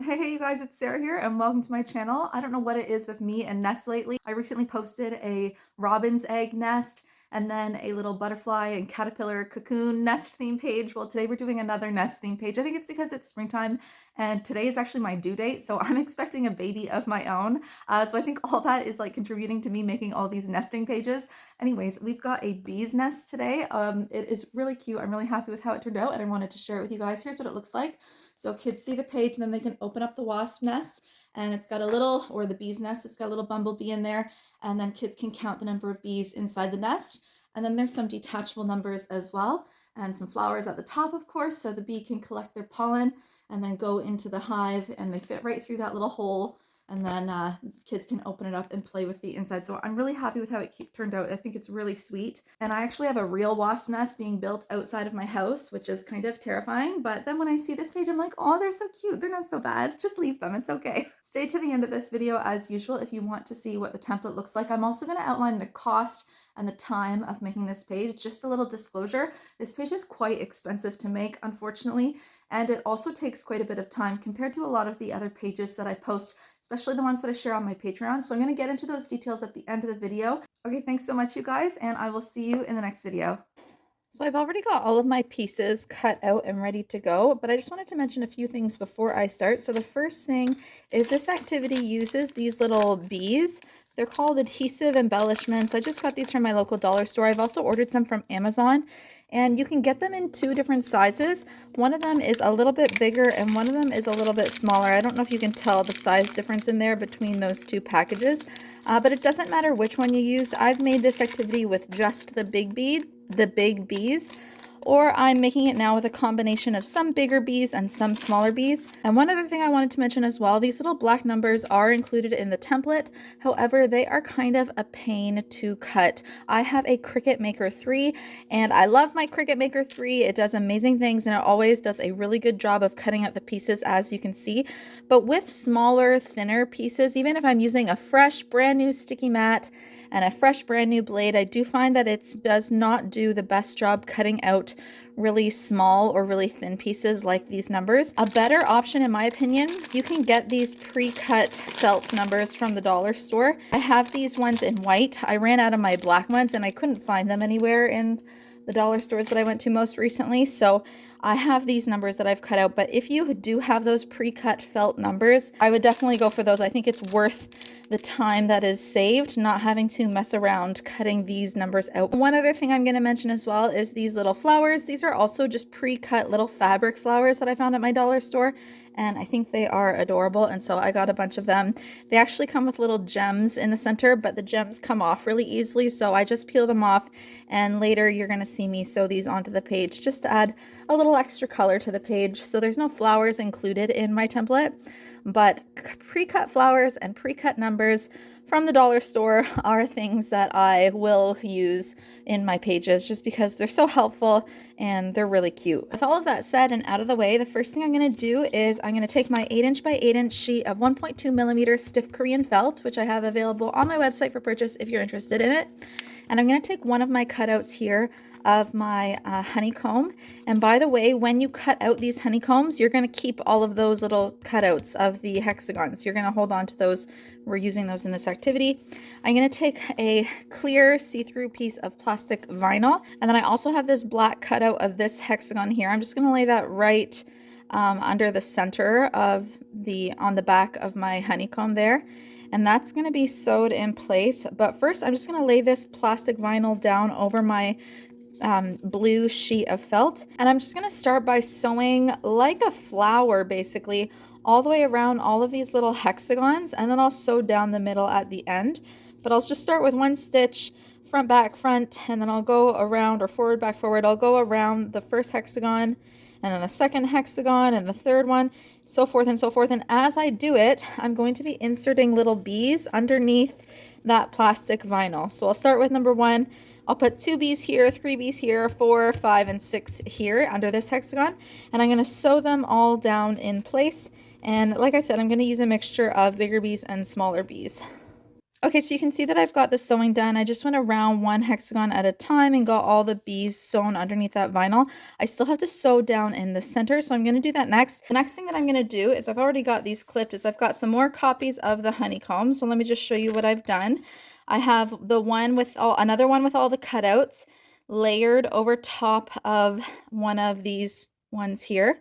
Hey you guys, it's Sarah here and welcome to my channel. I don't know what it is with me and nests lately. I recently posted a robin's egg nest and then a little butterfly and caterpillar cocoon nest theme page. Well, today we're doing another nest theme page. I think it's because it's springtime and today is actually my due date, so I'm expecting a baby of my own. So I think all that is like contributing to me making all these nesting pages. Anyways, we've got a bee's nest today. It is really cute. I'm really happy with how it turned out and I wanted to share it with you guys. Here's what it looks like. So kids see the page and then they can open up the wasp nest and it's got a little, or the bee's nest, it's got a little bumblebee in there, and then kids can count the number of bees inside the nest. And then there's some detachable numbers as well, and some flowers at the top, of course, so the bee can collect their pollen and then go into the hive, and they fit right through that little hole, and then kids can open it up and play with the inside. So I'm really happy with how it turned out. I think it's really sweet. And I actually have a real wasp nest being built outside of my house, which is kind of terrifying. But then when I see this page, I'm like, oh, they're so cute. They're not so bad. Just leave them. It's okay. Stay to the end of this video as usual if you want to see what the template looks like. I'm also going to outline the cost and the time of making this page. Just a little disclosure, this page is quite expensive to make, unfortunately, and it also takes quite a bit of time compared to a lot of the other pages that I post, especially the ones that I share on my Patreon. So I'm going to get into those details at the end of the video. Okay, thanks so much, you guys, and I will see you in the next video. So I've already got all of my pieces cut out and ready to go, but I just wanted to mention a few things before I start. So the first thing is this activity uses these little bees. They're called adhesive embellishments. I just got these from my local dollar store. I've also ordered some from Amazon, and you can get them in two different sizes. One of them is a little bit bigger and one of them is a little bit smaller. I don't know if you can tell the size difference in there between those two packages, but it doesn't matter which one you used. I've made this activity with just the big bees, or I'm making it now with a combination of some bigger bees and some smaller bees. And one other thing I wanted to mention as well, these little black numbers are included in the template. However, they are kind of a pain to cut. I have a Cricut Maker 3 and I love my Cricut Maker 3. It does amazing things and it always does a really good job of cutting out the pieces, as you can see. But with smaller, thinner pieces, even if I'm using a fresh, brand new sticky mat and a fresh brand new blade, I do find that it does not do the best job cutting out really small or really thin pieces like these numbers. A better option, in my opinion, you can get these pre-cut felt numbers from the dollar store. I have these ones in white. I ran out of my black ones and I couldn't find them anywhere in the dollar stores that I went to most recently, so I have these numbers that I've cut out. But if you do have those pre-cut felt numbers, I would definitely go for those. I think it's worth the time that is saved not having to mess around cutting these numbers out. One other thing I'm going to mention as well is these little flowers. These are also just pre-cut little fabric flowers that I found at my dollar store, and I think they are adorable, and so I got a bunch of them. They actually come with little gems in the center, but the gems come off really easily, so I just peel them off, and later you're going to see me sew these onto the page just to add a little extra color to the page. So there's no flowers included in my template, but pre-cut flowers and pre-cut numbers from the dollar store are things that I will use in my pages just because they're so helpful and they're really cute. With all of that said and out of the way, the first thing I'm going to do is I'm going to take my 8" by 8" sheet of 1.2mm stiff Korean felt, which I have available on my website for purchase if you're interested in it. And I'm going to take one of my cutouts here of my honeycomb. And by the way, when you cut out these honeycombs, you're going to keep all of those little cutouts of the hexagons. You're going to hold on to those. We're using those in this activity. I'm going to take a clear see-through piece of plastic vinyl. And then I also have this black cutout of this hexagon here. I'm just going to lay that right under the center of on the back of my honeycomb there. And that's going to be sewed in place. But first, I'm just going to lay this plastic vinyl down over my blue sheet of felt, and I'm just going to start by sewing like a flower basically all the way around all of these little hexagons, and then I'll sew down the middle at the end. But I'll just start with one stitch, front back front, and then I'll go around, or forward back forward. I'll go around the first hexagon and then the second hexagon and the third one, so forth and so forth. And as I do it, I'm going to be inserting little bees underneath that plastic vinyl. So I'll start with number 1. I'll put 2 bees here, 3 bees here, 4, 5, and 6 here under this hexagon, and I'm going to sew them all down in place. And like I said, I'm going to use a mixture of bigger bees and smaller bees. Okay, so you can see that I've got the sewing done. I just went around one hexagon at a time and got all the bees sewn underneath that vinyl. I still have to sew down in the center, so I'm going to do that next. The next thing that I'm going to do is I've already got these clipped, is I've got some more copies of the honeycomb. So let me just show you what I've done. I have the one with another one with all the cutouts layered over top of one of these ones here.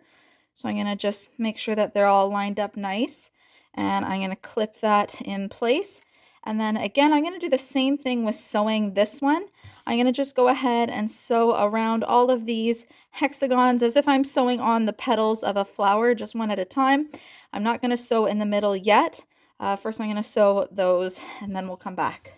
So I'm going to just make sure that they're all lined up nice, and I'm going to clip that in place. And then again, I'm going to do the same thing with sewing this one. I'm going to just go ahead and sew around all of these hexagons as if I'm sewing on the petals of a flower, just one at a time. I'm not going to sew in the middle yet. First, I'm going to sew those and then we'll come back.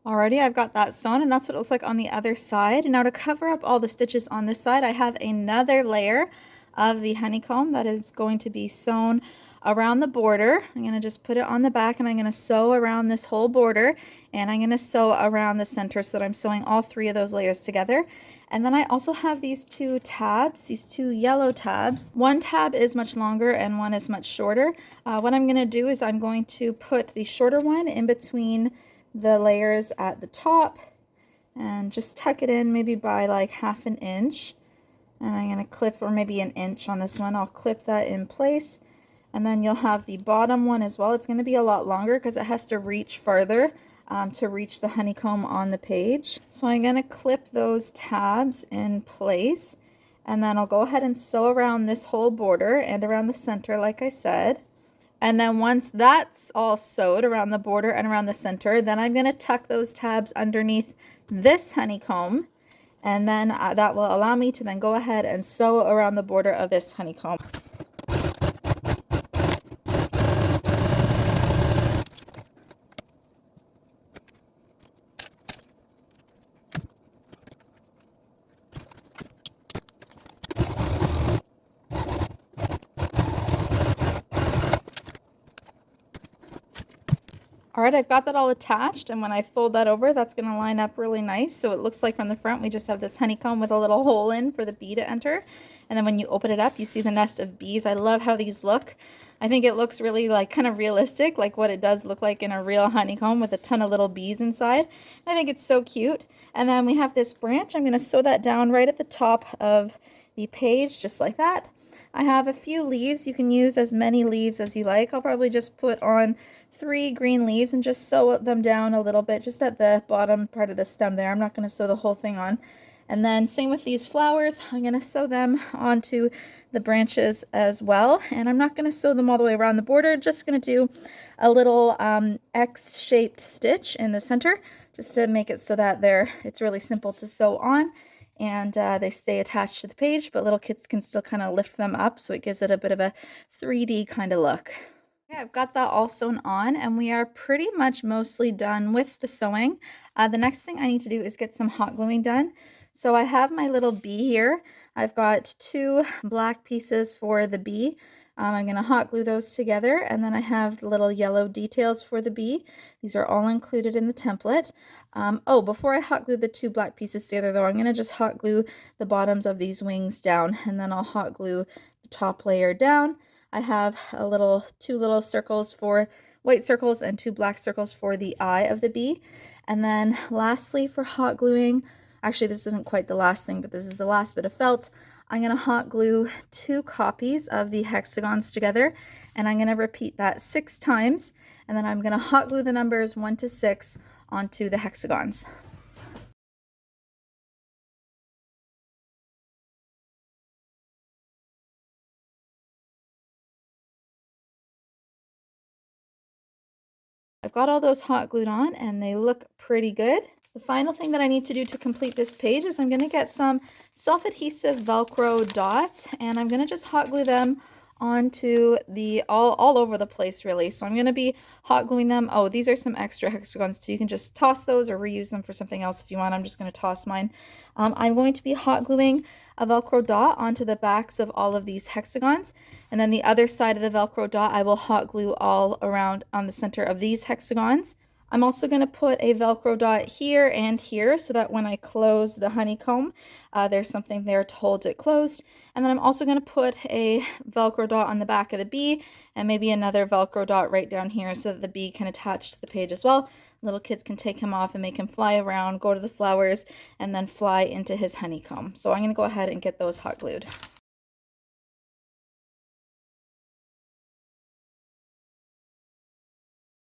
Alrighty, I've got that sewn, and that's what it looks like on the other side. Now to cover up all the stitches on this side, I have another layer of the honeycomb that is going to be sewn around the border. I'm going to just put it on the back, and I'm going to sew around this whole border, and I'm going to sew around the center so that I'm sewing all three of those layers together. And then I also have these two tabs, these two yellow tabs. One tab is much longer and one is much shorter. What I'm going to do is I'm going to put the shorter one in between the layers at the top and just tuck it in maybe by like 1/2 inch. And I'm going to clip, or maybe 1 inch on this one. I'll clip that in place. And then you'll have the bottom one as well. It's going to be a lot longer because it has to reach further to reach the honeycomb on the page. So I'm going to clip those tabs in place. And then I'll go ahead and sew around this whole border and around the center, like I said. And then once that's all sewed around the border and around the center, then I'm going to tuck those tabs underneath this honeycomb. And then that will allow me to then go ahead and sew around the border of this honeycomb. Alright, I've got that all attached, and when I fold that over, that's going to line up really nice. So it looks like from the front we just have this honeycomb with a little hole in for the bee to enter. And then when you open it up, you see the nest of bees. I love how these look. I think it looks really like kind of realistic, like what it does look like in a real honeycomb with a ton of little bees inside. I think it's so cute. And then we have this branch. I'm going to sew that down right at the top of the page, just like that. I have a few leaves. You can use as many leaves as you like. I'll probably just put on 3 green leaves and just sew them down a little bit, just at the bottom part of the stem there. I'm not going to sew the whole thing on. And then same with these flowers, I'm going to sew them onto the branches as well. And I'm not going to sew them all the way around the border, just going to do a little X-shaped stitch in the center, just to make it so that it's really simple to sew on. And they stay attached to the page, but little kids can still kind of lift them up, so it gives it a bit of a 3D kind of look. Okay, I've got that all sewn on, and we are pretty much mostly done with the sewing. The next thing I need to do is get some hot gluing done. So I have my little bee here. I've got 2 black pieces for the bee. I'm going to hot glue those together, and then I have the little yellow details for the bee. These are all included in the template. Before I hot glue the 2 black pieces together though, I'm going to just hot glue the bottoms of these wings down, and then I'll hot glue the top layer down. I have 2 little circles for white circles and 2 black circles for the eye of the bee. And then lastly, for hot gluing, actually this isn't quite the last thing, but this is the last bit of felt. I'm going to hot glue 2 copies of the hexagons together, and I'm going to repeat that 6 times, and then I'm going to hot glue the numbers 1 to 6 onto the hexagons. I've got all those hot glued on, and they look pretty good. The final thing that I need to do to complete this page is I'm going to get some self-adhesive Velcro dots, and I'm going to just hot glue them onto the all over the place, really. So I'm going to be hot gluing them. Oh, these are some extra hexagons too. You can just toss those or reuse them for something else if you want. I'm just going to toss mine. I'm going to be hot gluing a Velcro dot onto the backs of all of these hexagons, and then the other side of the Velcro dot I will hot glue all around on the center of these hexagons. I'm also going to put a Velcro dot here and here so that when I close the honeycomb, there's something there to hold it closed. And then I'm also going to put a Velcro dot on the back of the bee and maybe another Velcro dot right down here so that the bee can attach to the page as well. Little kids can take him off and make him fly around, go to the flowers, and then fly into his honeycomb. So I'm going to go ahead and get those hot glued.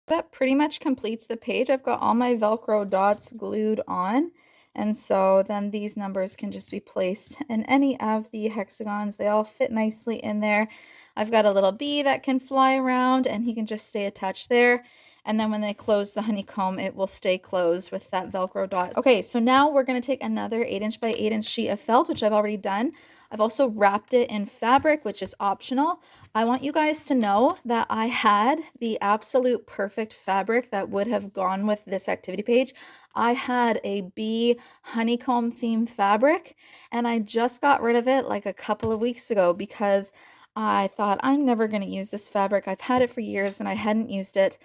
That pretty much completes the page. I've got all my Velcro dots glued on, and so then these numbers can just be placed in any of the hexagons. They all fit nicely in there. I've got a little bee that can fly around and he can just stay attached there. And then when they close the honeycomb, it will stay closed with that Velcro dot. Okay, so now we're going to take another 8" by 8" sheet of felt, which I've already done. I've also wrapped it in fabric, which is optional. I want you guys to know that I had the absolute perfect fabric that would have gone with this activity page. I had a bee honeycomb theme fabric, and I just got rid of it like a couple of weeks ago because I thought I'm never going to use this fabric. I've had it for years and I hadn't used it.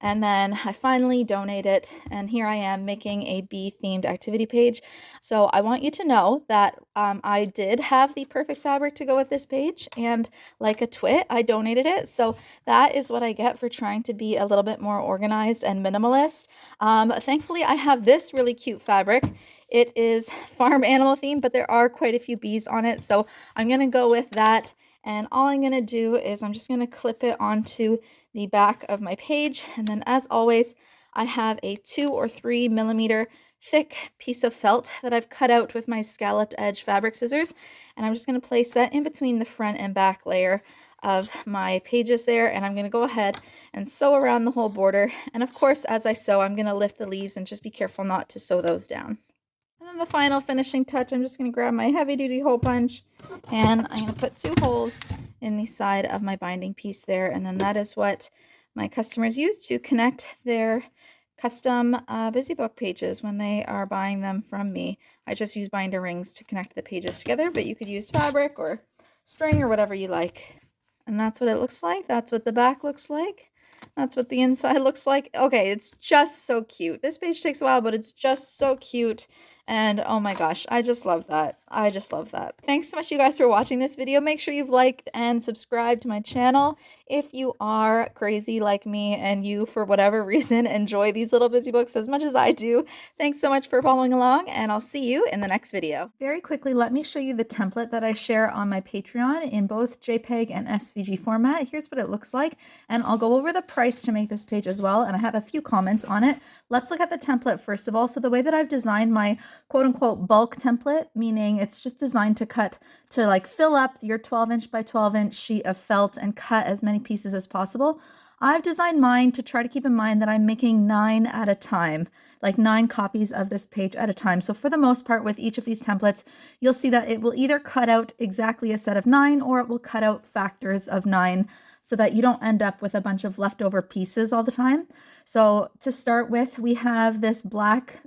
And then I finally donate it, and here I am making a bee themed activity page. So I want you to know that I did have the perfect fabric to go with this page, and like a twit, I donated it. So that is what I get for trying to be a little bit more organized and minimalist. Thankfully, I have this really cute fabric. It is farm animal themed, but there are quite a few bees on it. So I'm gonna go with that. And all I'm gonna do is I'm just gonna clip it onto the back of my page, and then as always I have a 2 or 3 millimeter thick piece of felt that I've cut out with my scalloped edge fabric scissors, and I'm just going to place that in between the front and back layer of my pages there, and I'm going to go ahead and sew around the whole border. And of course, as I sew, I'm going to lift the leaves and just be careful not to sew those down. And then the final finishing touch, I'm just going to grab my heavy duty hole punch, and I'm going to put 2 holes in the side of my binding piece there. And then that is what my customers use to connect their custom busy book pages when they are buying them from me. I just use binder rings to connect the pages together, but you could use fabric or string or whatever you like. And that's what it looks like. That's what the back looks like. That's what the inside looks like. Okay, it's just so cute. This page takes a while, but it's just so cute. And oh my gosh, I just love that. I just love that. Thanks so much, you guys, for watching this video. Make sure you've liked and subscribed to my channel if you are crazy like me and you, for whatever reason, enjoy these little busy books as much as I do. Thanks so much for following along, and I'll see you in the next video. Very quickly, let me show you the template that I share on my Patreon in both JPEG and SVG format. Here's what it looks like, and I'll go over the price to make this page as well, and I have a few comments on it. Let's look at the template first of all. So the way that I've designed my quote-unquote bulk template, meaning it's just designed to cut to like fill up your 12" by 12" sheet of felt and cut as many pieces as possible. I've designed mine to try to keep in mind that I'm making 9 at a time, like 9 copies of this page at a time. So for the most part, with each of these templates, you'll see that it will either cut out exactly a set of 9 or it will cut out factors of 9 so that you don't end up with a bunch of leftover pieces all the time. So to start with, we have this black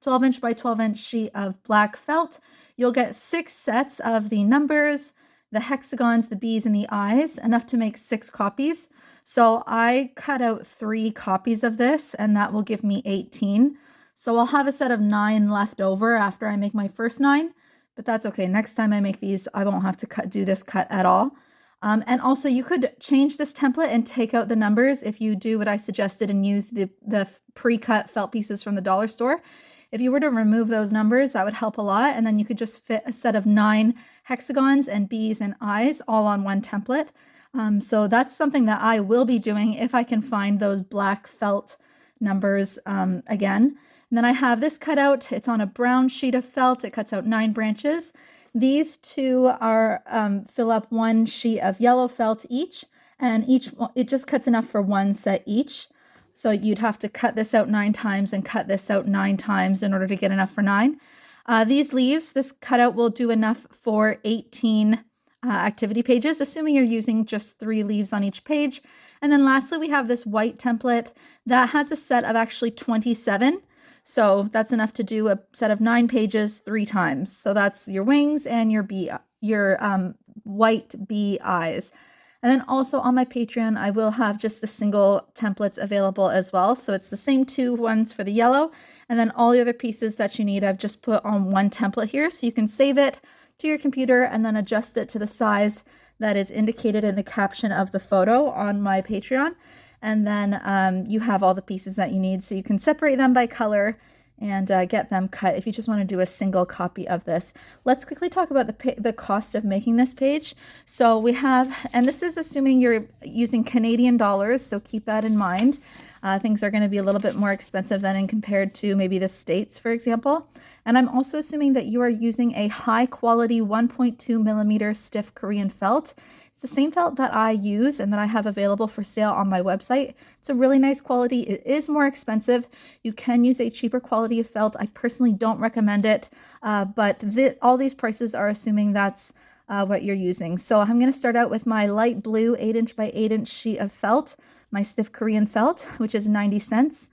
12" by 12" sheet of black felt. You'll get 6 sets of the numbers, the hexagons, the bees, and the eyes, enough to make 6 copies. So I cut out 3 copies of this, and that will give me 18. So I'll have a set of 9 left over after I make my first 9, but that's okay. Next time I make these, I won't have to do this cut at all. And also you could change this template and take out the numbers if you do what I suggested and use the pre-cut felt pieces from the dollar store. If you were to remove those numbers, that would help a lot. And then you could just fit a set of 9 hexagons and bees and eyes all on one template. So that's something that I will be doing if I can find those black felt numbers again. And then I have this cut out. It's on a brown sheet of felt. It cuts out 9 branches. These 2 are fill up 1 sheet of yellow felt each, and it just cuts enough for 1 set each. So you'd have to cut this out 9 times and cut this out 9 times in order to get enough for 9. These leaves, this cutout will do enough for 18 activity pages, assuming you're using just 3 leaves on each page. And then lastly, we have this white template that has a set of actually 27. So that's enough to do a set of 9 pages 3 times. So that's your wings and your white bee eyes. And then also on my Patreon, I will have just the single templates available as well. So it's the same 2 ones for the yellow, and then all the other pieces that you need, I've just put on one template here. So you can save it to your computer and then adjust it to the size that is indicated in the caption of the photo on my Patreon. And then you have all the pieces that you need. So you can separate them by color and get them cut if you just want to do a single copy of this. Let's quickly talk about the cost of making this page. So we have, and this is assuming you're using Canadian dollars, so keep that in mind. Things are going to be a little bit more expensive than in compared to maybe the States, for example. And I'm also assuming that you are using a high quality 1.2 millimeter stiff Korean felt. It's the same felt that I use and that I have available for sale on my website. It's a really nice quality. It is more expensive. You can use a cheaper quality of felt. I personally don't recommend it, but all these prices are assuming that's what you're using. So I'm going to start out with my light blue 8" by 8" sheet of felt, my stiff Korean felt, which is 90 cents.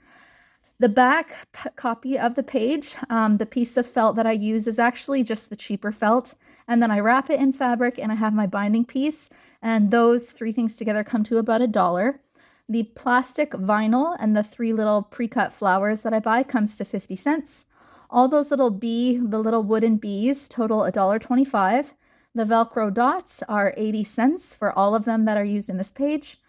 The back copy of the page, the piece of felt that I use is actually just the cheaper felt. And then I wrap it in fabric and I have my binding piece. And those 3 things together come to about $1. The plastic vinyl and the 3 little pre-cut flowers that I buy comes to 50 cents. All those the little wooden bees total $1.25. The Velcro dots are 80 cents for all of them that are used in this page.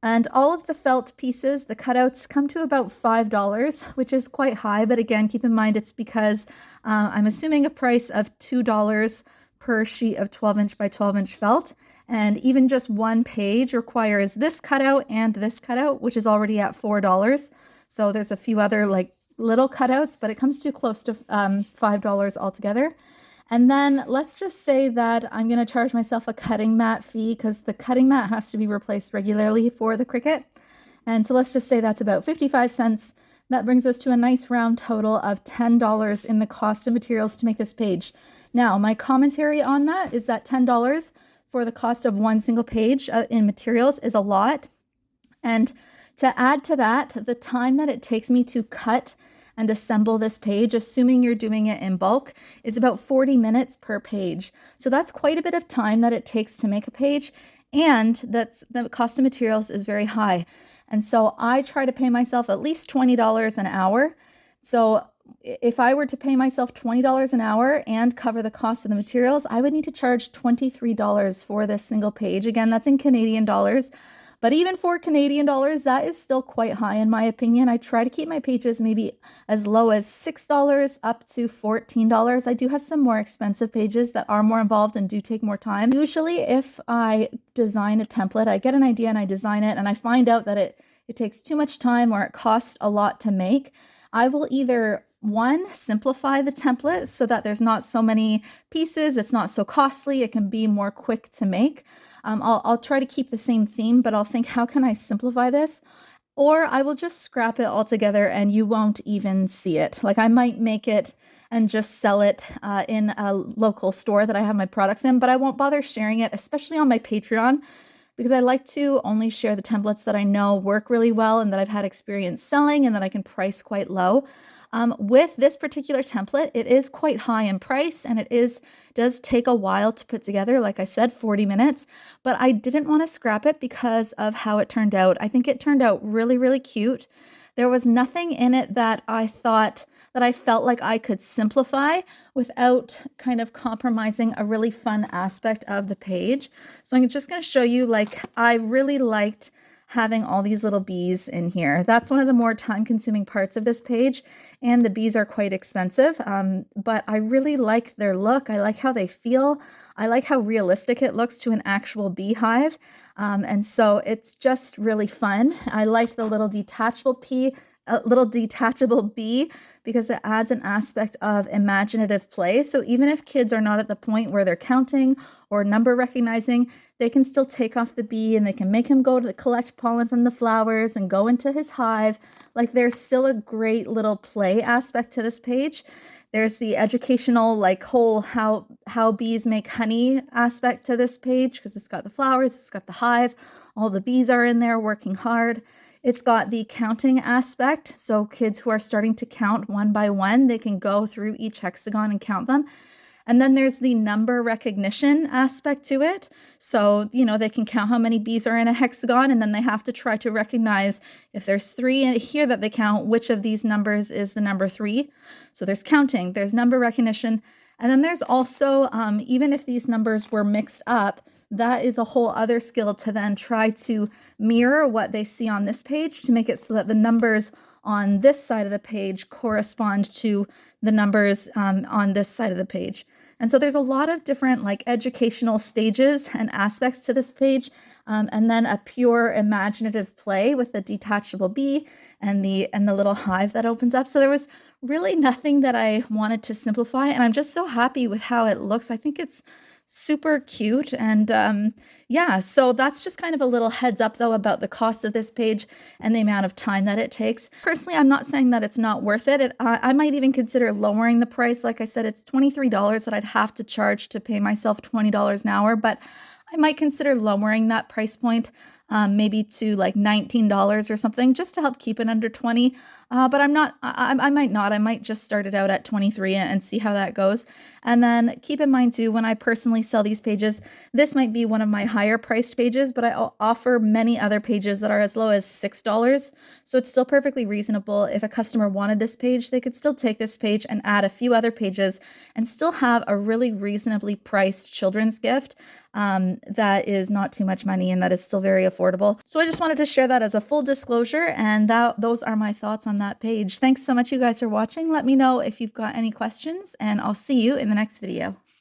And all of the felt pieces, the cutouts, come to about $5, which is quite high. But again, keep in mind it's because I'm assuming a price of $2 per sheet of 12" by 12" felt. And even just one page requires this cutout and this cutout, which is already at $4. So there's a few other like little cutouts, but it comes to close to $5 altogether. And then let's just say that I'm going to charge myself a cutting mat fee because the cutting mat has to be replaced regularly for the Cricut. And so let's just say that's about 55 cents. That brings us to a nice round total of $10 in the cost of materials to make this page. Now, my commentary on that is that $10 for the cost of one single page in materials is a lot. And to add to that, the time that it takes me to cut and assemble this page, assuming you're doing it in bulk, is about 40 minutes per page. So that's quite a bit of time that it takes to make a page, and the cost of materials is very high. And so I try to pay myself at least $20 an hour. So if I were to pay myself $20 an hour and cover the cost of the materials, I would need to charge $23 for this single page. Again, that's in Canadian dollars. But even for Canadian dollars, that is still quite high in my opinion. I try to keep my pages maybe as low as $6 up to $14. I do have some more expensive pages that are more involved and do take more time. Usually if I design a template, I get an idea and I design it and I find out that it takes too much time or it costs a lot to make, I will either simplify the template so that there's not so many pieces, it's not so costly, it can be more quick to make. I'll try to keep the same theme, but I'll think, how can I simplify this? Or I will just scrap it altogether and you won't even see it. Like I might make it and just sell it in a local store that I have my products in, but I won't bother sharing it, especially on my Patreon, because I like to only share the templates that I know work really well and that I've had experience selling and that I can price quite low. With this particular template, it is quite high in price and it does take a while to put together. Like I said, 40 minutes, but I didn't want to scrap it because of how it turned out. I think it turned out really, really cute. There was nothing in it that I felt like I could simplify without kind of compromising a really fun aspect of the page. So I'm just going to show you, like, I really liked having all these little bees in here. That's one of the more time-consuming parts of this page, and the bees are quite expensive, but I really like their look. I like how they feel. I like how realistic it looks to an actual beehive, and so it's just really fun. I like the little detachable bee because it adds an aspect of imaginative play. So even if kids are not at the point where they're counting or number recognizing, they can still take off the bee and they can make him go to collect pollen from the flowers and go into his hive. Like, there's still a great little play aspect to this page. There's the educational, like, whole how bees make honey aspect to this page, because it's got the flowers, it's got the hive, all the bees are in there working hard. It's got the counting aspect, so kids who are starting to count one by one, they can go through each hexagon and count them. And then there's the number recognition aspect to it. So, they can count how many bees are in a hexagon, and then they have to try to recognize if there's 3 here that they count, which of these numbers is the number 3. So there's counting, there's number recognition. And then there's also, even if these numbers were mixed up, that is a whole other skill to then try to mirror what they see on this page to make it so that the numbers on this side of the page correspond to the numbers on this side of the page. And so there's a lot of different like educational stages and aspects to this page, and then a pure imaginative play with the detachable bee and the little hive that opens up. So there was really nothing that I wanted to simplify, and I'm just so happy with how it looks. I think it's super cute. And yeah, so that's just kind of a little heads up though about the cost of this page and the amount of time that it takes. Personally, I'm not saying that it's not worth it. I might even consider lowering the price. Like I said, it's $23 that I'd have to charge to pay myself $20 an hour, but I might consider lowering that price point, maybe to like $19 or something, just to help keep it under 20. But I might not. I might just start it out at 23 and see how that goes. And then keep in mind too, when I personally sell these pages, this might be one of my higher priced pages, but I offer many other pages that are as low as $6. So it's still perfectly reasonable. If a customer wanted this page, they could still take this page and add a few other pages and still have a really reasonably priced children's gift that is not too much money and that is still very affordable. So I just wanted to share that as a full disclosure, and those are my thoughts on that page. Thanks so much, you guys, for watching. Let me know if you've got any questions, and I'll see you in the next video.